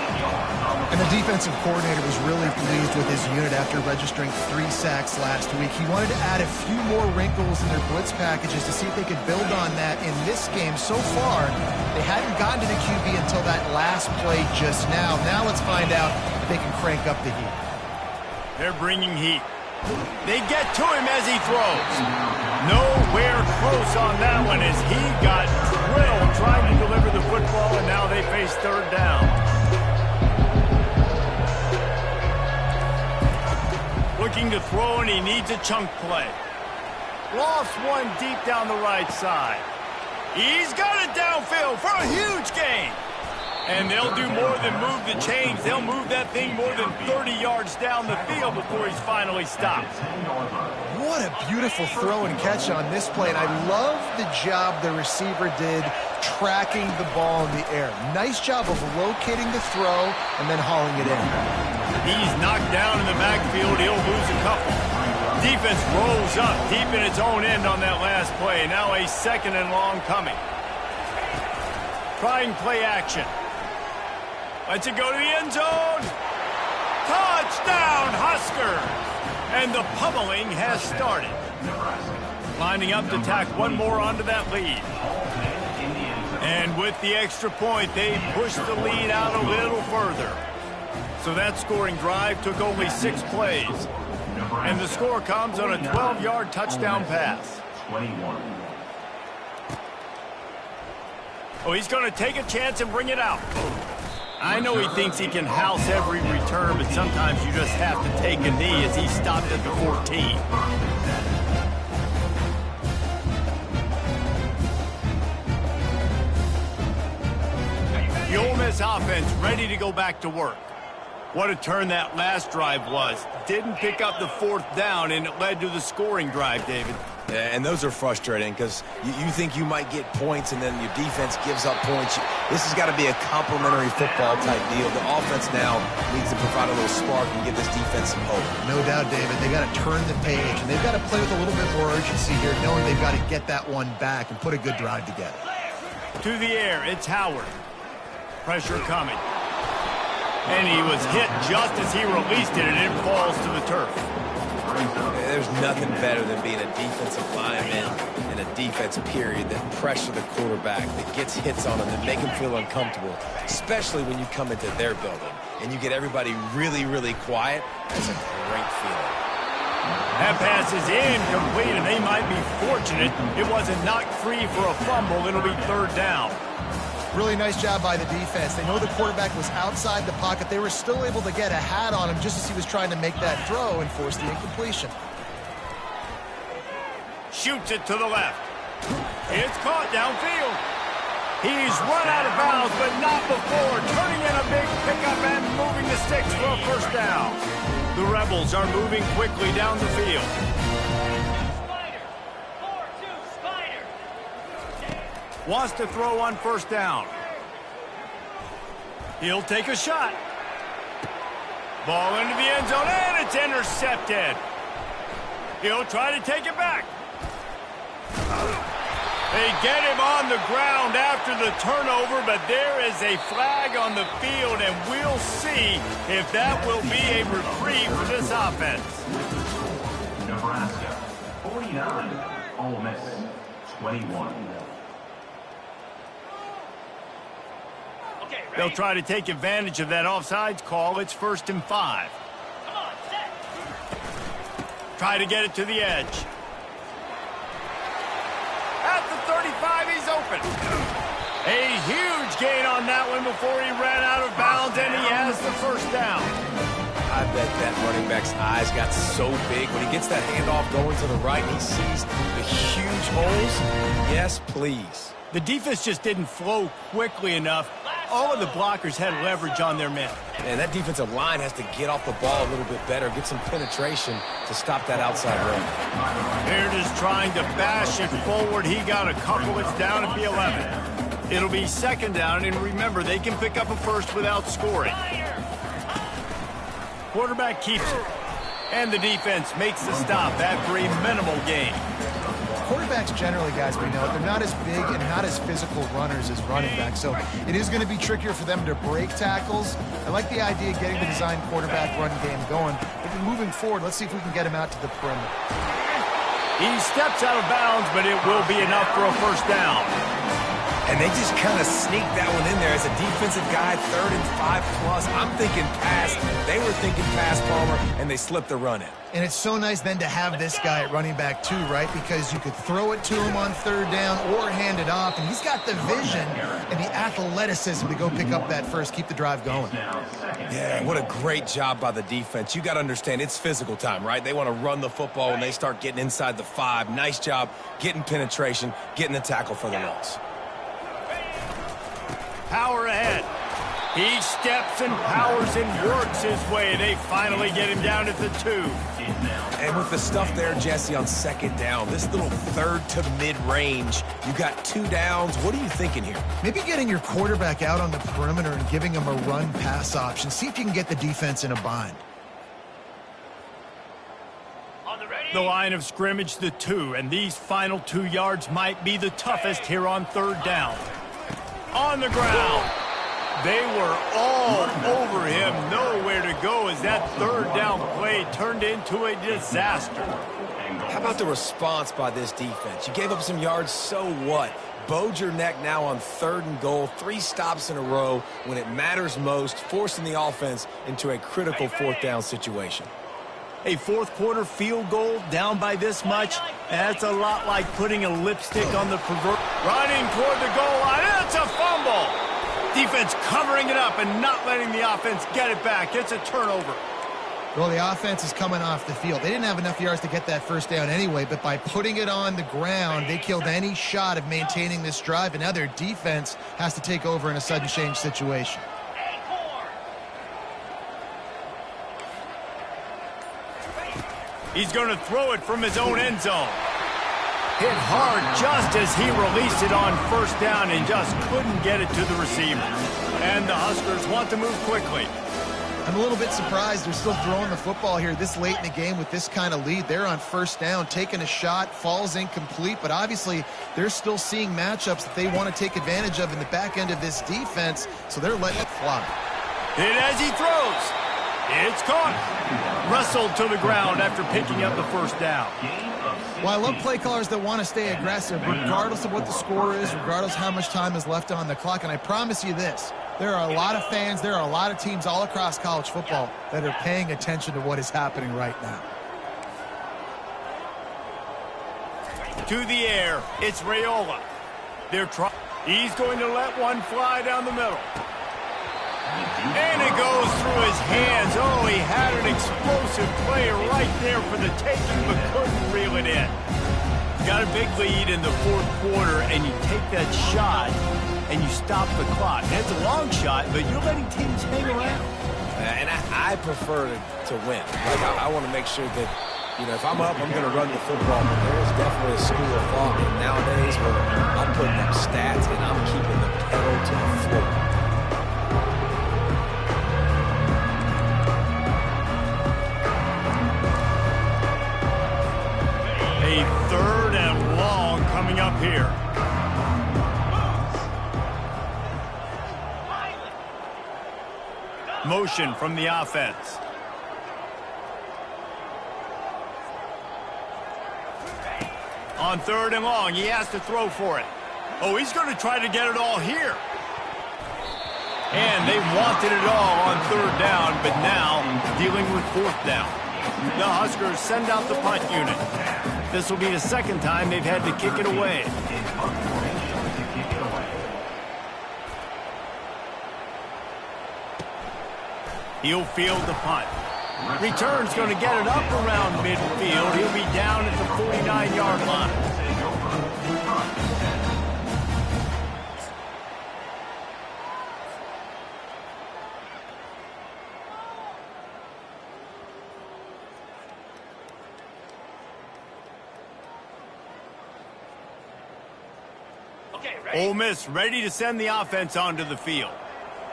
And the defensive coordinator was really pleased with his unit after registering 3 sacks last week. He wanted to add a few more wrinkles in their blitz packages to see if they could build on that in this game. So far, they hadn't gotten to the QB until that last play just now. Now let's find out if they can crank up the heat. They're bringing heat. They get to him as he throws. Nowhere close on that one as he got drilled trying to deliver the football, and now they face 3rd down. Looking to throw, and he needs a chunk play. Lost one deep down the right side. He's got it downfield for a huge gain. And they'll do more than move the chains. They'll move that thing more than 30 yards down the field before he's finally stopped. What a beautiful throw and catch on this play. And I love the job the receiver did tracking the ball in the air. Nice job of locating the throw and then hauling it in. He's knocked down in the backfield. He'll lose a couple. Defense rolls up deep in its own end on that last play. Now a 2nd and long coming. Trying play action. Lets it go to the end zone. Touchdown, Huskers! And the pummeling has started. Lining up to tack one more onto that lead. And with the extra point, they push the lead out a little further. So that scoring drive took only 6 plays. And the score comes on a 12-yard touchdown pass. 21. Oh, he's going to take a chance and bring it out. I know he thinks he can house every return, but sometimes you just have to take a knee as he stopped at the 14. The Ole Miss offense ready to go back to work. What a turn that last drive was. Didn't pick up the 4th down, and it led to the scoring drive, David. Yeah, and those are frustrating because you think you might get points and then your defense gives up points. This has got to be a complementary football type deal. The offense now needs to provide a little spark and give this defense some hope. No doubt, David. They got to turn the page, and they've got to play with a little bit more urgency here, knowing they've got to get that one back and put a good drive together. To the air, it's Howard. Pressure coming. And he was hit just as he released it, and it falls to the turf. There's nothing better than being a defensive lineman and a defense period that pressure the quarterback, that gets hits on him, that make him feel uncomfortable, especially when you come into their building and you get everybody really, really quiet. That's a great feeling. That pass is incomplete, and they might be fortunate it wasn't knocked free for a fumble. It'll be 3rd down. Really nice job by the defense. They know the quarterback was outside the pocket. They were still able to get a hat on him just as he was trying to make that throw and force the incompletion. Shoots it to the left. It's caught downfield. He's run out of bounds, but not before turning in a big pickup and moving the sticks for a 1st down. The Rebels are moving quickly down the field. Wants to throw on 1st down. He'll take a shot. Ball into the end zone, and it's intercepted. He'll try to take it back. They get him on the ground after the turnover, but there is a flag on the field, and we'll see if that will be a reprieve for this offense. Nebraska, 49. Ole Miss, 21. They'll try to take advantage of that offsides call. It's 1st and 5. Try to get it to the edge. At the 35, he's open. A huge gain on that one before he ran out of bounds, and he has the 1st down. I bet that running back's eyes got so big when he gets that handoff going to the right and he sees the huge holes. Yes, please. The defense just didn't flow quickly enough. All of the blockers had leverage on their men. And that defensive line has to get off the ball a little bit better, get some penetration to stop that outside run. Baird is trying to bash it forward. He got a couple. It's down at the 11. It'll be 2nd down, and remember, they can pick up a 1st without scoring. Quarterback keeps it, and the defense makes the stop after a minimal gain. Quarterbacks generally, guys, we know, they're not as big and not as physical runners as running backs, so it is going to be trickier for them to break tackles. I like the idea of getting the design quarterback run game going. But moving forward, let's see if we can get him out to the perimeter. He steps out of bounds, but it will be enough for a 1st down. And they just kind of sneaked that one in there as a defensive guy, 3rd and 5+. I'm thinking pass. They were thinking pass, Palmer, and they slipped the run in. And it's so nice then to have this guy at running back too, right? Because you could throw it to him on 3rd down or hand it off, and he's got the vision and the athleticism to go pick up that 1st, keep the drive going. Yeah, what a great job by the defense. You got to understand, it's physical time, right? They want to run the football when they start getting inside the 5. Nice job getting penetration, getting the tackle for the loss. Power ahead. He steps and powers and works his way. They finally get him down at the 2. And with the stuff there, Jesse, on 2nd down, this little 3rd to mid-range, you got 2 downs. What are you thinking here? Maybe getting your quarterback out on the perimeter and giving him a run-pass option. See if you can get the defense in a bind. The line of scrimmage, the 2, and these final 2 yards might be the toughest here on 3rd down. On the ground. They were all over him. Nowhere to go as that 3rd down play turned into a disaster. How about the response by this defense? You gave up some yards, so what? Bowed your neck now on 3rd and goal. 3 stops in a row when it matters most, forcing the offense into a critical 4th down situation. A 4th quarter field goal down by this much, that's a lot like putting a lipstick on the pervert. Running toward the goal line, it's a fumble. Defense covering it up and not letting the offense get it back. It's a turnover. Well, the offense is coming off the field. They didn't have enough yards to get that 1st down anyway, but by putting it on the ground, they killed any shot of maintaining this drive, and now their defense has to take over in a sudden change situation. He's going to throw it from his own end zone. Hit hard just as he released it on 1st down and just couldn't get it to the receiver. And the Huskers want to move quickly. I'm a little bit surprised they're still throwing the football here this late in the game with this kind of lead. They're on 1st down, taking a shot, falls incomplete, but obviously they're still seeing matchups that they want to take advantage of in the back end of this defense, so they're letting it fly. Hit as he throws. It's caught. Wrestled to the ground after picking up the 1st down. Well, I love play callers that want to stay aggressive, regardless of what the score is, regardless how much time is left on the clock. And I promise you this, there are a lot of fans, there are a lot of teams all across college football that are paying attention to what is happening right now. To the air, it's Raiola. He's going to let one fly down the middle. And it goes through his hands. Oh, he had an explosive play right there for the taking, but couldn't reel it in. Got a big lead in the 4th quarter, and you take that shot, and you stop the clock. And it's a long shot, but you're letting teams hang around. And I prefer to win. Like, I want to make sure that, you know, if I'm up, I'm going to run the football. But there is definitely a school of thought nowadays where I'm putting up stats, and I'm keeping the pedal to the floor. A 3rd and long coming up here. Motion from the offense. On 3rd and long, he has to throw for it. Oh, he's going to try to get it all here. And they wanted it all on third down, but now dealing with fourth down. The Huskers send out the punt unit. This will be the second time they've had to kick it away. He'll field the punt. Return's going to get it up around midfield. He'll be down at the 49-yard line. Ole Miss ready to send the offense onto the field.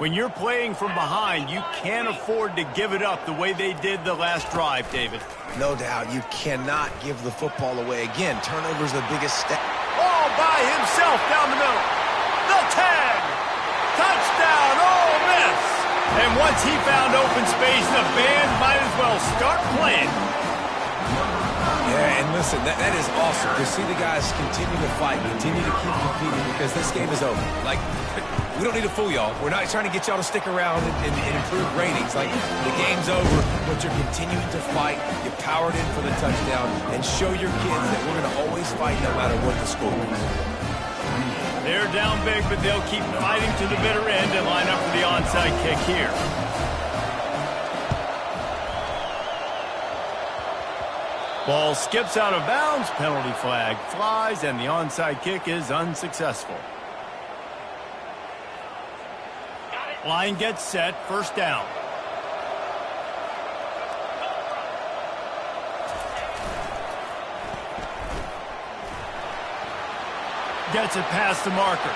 When you're playing from behind, you can't afford to give it up the way they did the last drive, David. No doubt, you cannot give the football away. Again, turnover's the biggest step. All by himself down the middle. The tag. Touchdown, Ole Miss. And once he found open space, the band might as well start playing. Yeah, and listen, that is awesome to see the guys continue to fight, continue to keep competing, because this game is over. Like, we don't need to fool y'all. We're not trying to get y'all to stick around and improve ratings. Like, the game's over, but you're continuing to fight. You powered in for the touchdown, and show your kids that we're going to always fight no matter what the score is. They're down big, but they'll keep fighting to the bitter end and line up for the onside kick here. Ball skips out of bounds, penalty flag flies, and the onside kick is unsuccessful. Line gets set, first down. Gets it past the marker.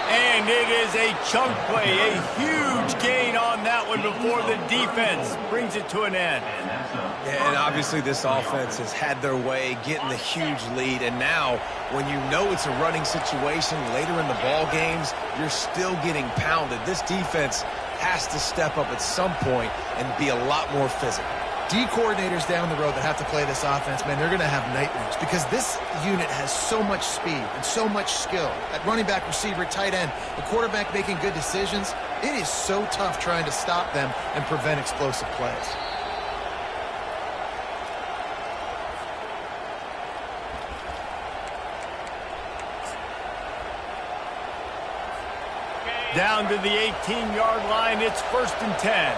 And it is a chunk play, a huge gain on that one before the defense brings it to an end. Yeah, and obviously this offense has had their way, getting the huge lead, and now when you know it's a running situation later in the ball games, you're still getting pounded. This defense has to step up at some point and be a lot more physical. D coordinators down the road that have to play this offense, man, they're going to have nightmares because this unit has so much speed and so much skill. At running back, receiver, tight end, the quarterback making good decisions, it is so tough trying to stop them and prevent explosive plays. Down to the 18-yard line, it's 1st and 10.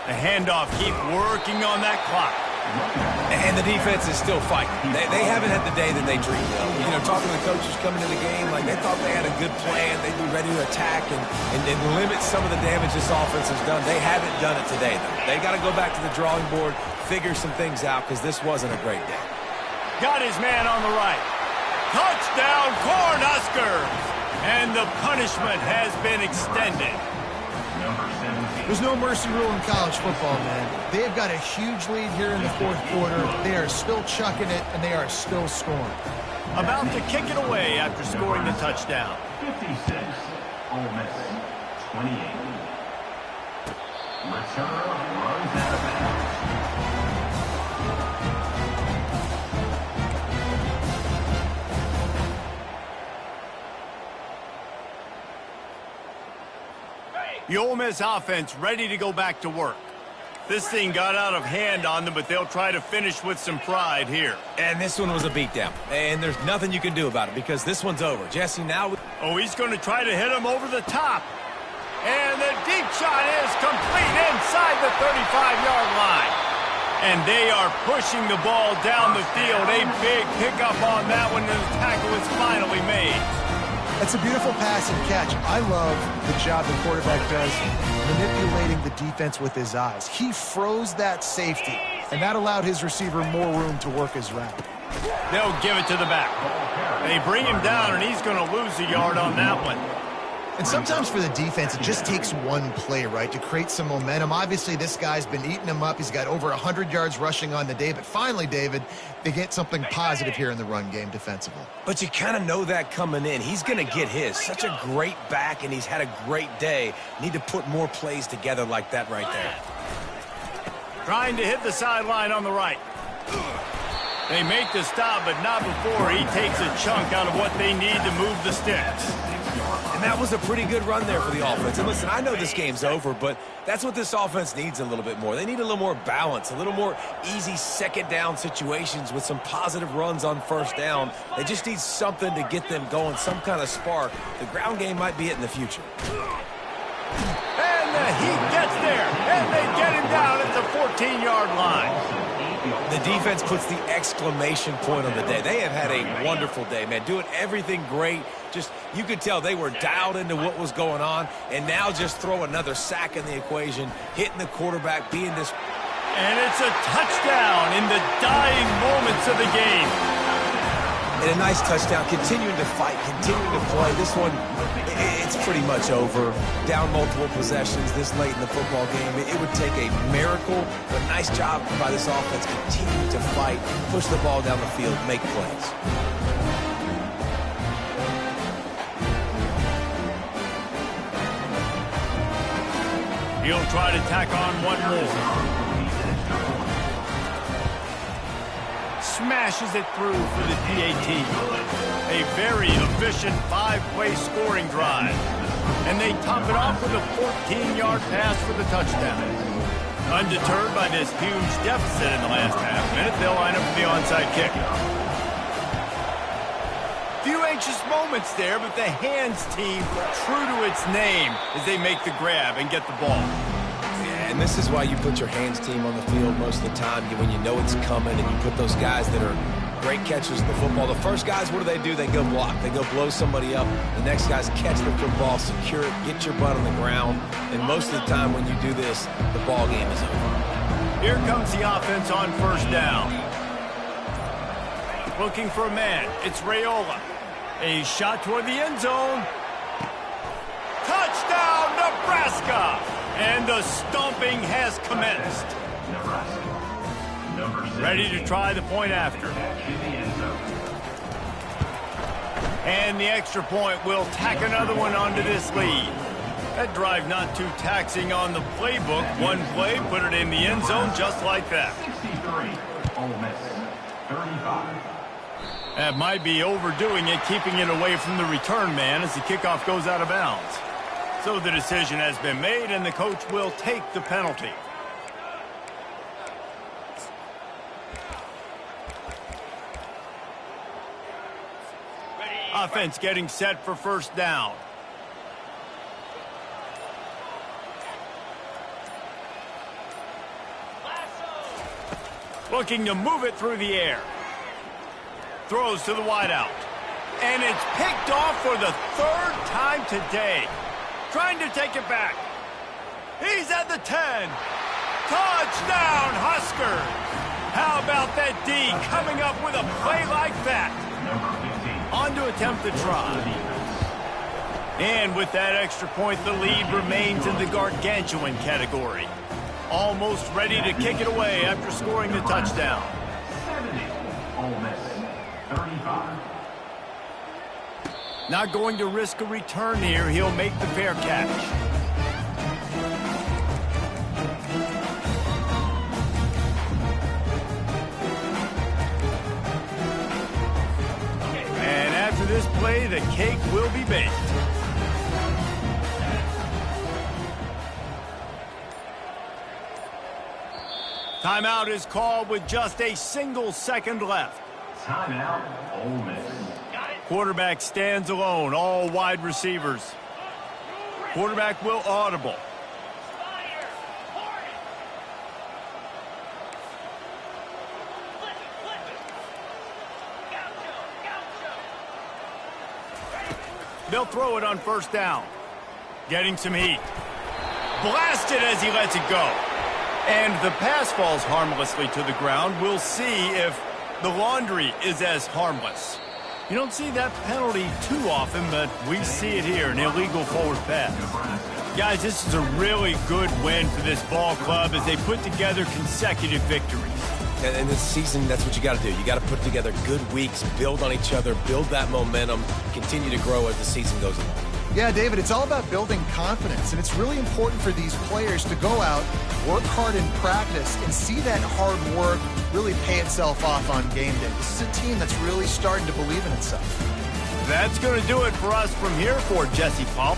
The handoff, keep working on that clock. And the defense is still fighting. They haven't had the day that they dreamed of. You know, talking to the coaches coming to the game, like they thought they had a good plan. They'd be ready to attack and limit some of the damage this offense has done. They haven't done it today, though. They got to go back to the drawing board, figure some things out, because this wasn't a great day. Got his man on the right. Touchdown, Cornhuskers! And the punishment has been extended. There's no mercy rule in college football, man. They've got a huge lead here in the fourth quarter. They are still chucking it, and they are still scoring. About to kick it away after scoring the touchdown. 56, Ole Miss, 28. Returner runs out of bounds. The Ole Miss offense ready to go back to work. This thing got out of hand on them, but they'll try to finish with some pride here. And this one was a beatdown. And there's nothing you can do about it because this one's over. Jesse, now... Oh, he's going to try to hit him over the top. And the deep shot is complete inside the 35-yard line. And they are pushing the ball down the field. A big pickup on that one, and the tackle is finally made. It's a beautiful pass and catch. I love the job the quarterback does manipulating the defense with his eyes. He froze that safety, and that allowed his receiver more room to work his route. They'll give it to the back. They bring him down, and he's going to lose a yard on that one. And sometimes for the defense, it just takes one play, right, to create some momentum. Obviously, this guy's been eating them up. He's got over 100 yards rushing on the day. But finally, David, they get something positive here in the run game defensively. But you kind of know that coming in. He's going to get his. Such a great back, and he's had a great day. Need to put more plays together like that right there. Trying to hit the sideline on the right. They make the stop, but not before he takes a chunk out of what they need to move the sticks. And that was a pretty good run there for the offense. And listen, I know this game's over, but that's what this offense needs a little bit more. They need a little more balance, a little more easy second down situations with some positive runs on first down. They just need something to get them going, some kind of spark. The ground game might be it in the future. And the heat gets there, and they get him down at the 14-yard line. The defense puts the exclamation point on the day. They have had a wonderful day, man. Doing everything great. Just, you could tell they were dialed into what was going on, and now just throw another sack in the equation, hitting the quarterback, being this. And it's a touchdown in the dying moments of the game. And a nice touchdown, continuing to fight, continuing to play. This one, it's pretty much over. Down multiple possessions this late in the football game. It would take a miracle, but nice job by this offense continuing to fight, push the ball down the field, make plays. He'll try to tack on one more. Smashes it through for the PAT. A very efficient 5-play scoring drive. And they top it off with a 14-yard pass for the touchdown. Undeterred by this huge deficit in the last half-minute, they'll line up for the onside kick. Few anxious moments there, but the hands team true to its name as they make the grab and get the ball. And this is why you put your hands team on the field most of the time, when you know it's coming, and you put those guys that are great catchers of the football. The first guys, what do? They go block. They go blow somebody up. The next guys catch the football, secure it, get your butt on the ground. And most of the time when you do this, the ball game is over. Here comes the offense on first down. Looking for a man. It's Raiola. A shot toward the end zone. Touchdown, Nebraska! And the stomping has commenced. Ready to try the point after. And the extra point will tack another one onto this lead. That drive not too taxing on the playbook. One play, put it in the end zone just like that. 63, Ole Miss, 35. That might be overdoing it, keeping it away from the return man as the kickoff goes out of bounds. So the decision has been made, and the coach will take the penalty. Offense getting set for first down. Looking to move it through the air. Throws to the wideout. And it's picked off for the third time today. Trying to take it back. He's at the 10. Touchdown, Huskers. How about that D coming up with a play like that? On to attempt the try. And with that extra point, the lead remains in the gargantuan category. Almost ready to kick it away after scoring the touchdown. 70, Ole Miss, 35. Not going to risk a return here. He'll make the fair catch. And after this play, the cake will be baked. Timeout is called with just a single second left. Timeout, Ole Miss. Quarterback stands alone, all wide receivers. Quarterback will audible. They'll throw it on first down. Getting some heat. Blasted as he lets it go. And the pass falls harmlessly to the ground. We'll see if the laundry is as harmless. You don't see that penalty too often, but we see it here, an illegal forward pass. Guys, this is a really good win for this ball club as they put together consecutive victories. And this season, that's what you got to do. You got to put together good weeks, build on each other, build that momentum, continue to grow as the season goes along. Yeah, David, it's all about building confidence, and it's really important for these players to go out, work hard in practice, and see that hard work really pay itself off on game day. This is a team that's really starting to believe in itself. That's going to do it for us from here for Jesse Pulp.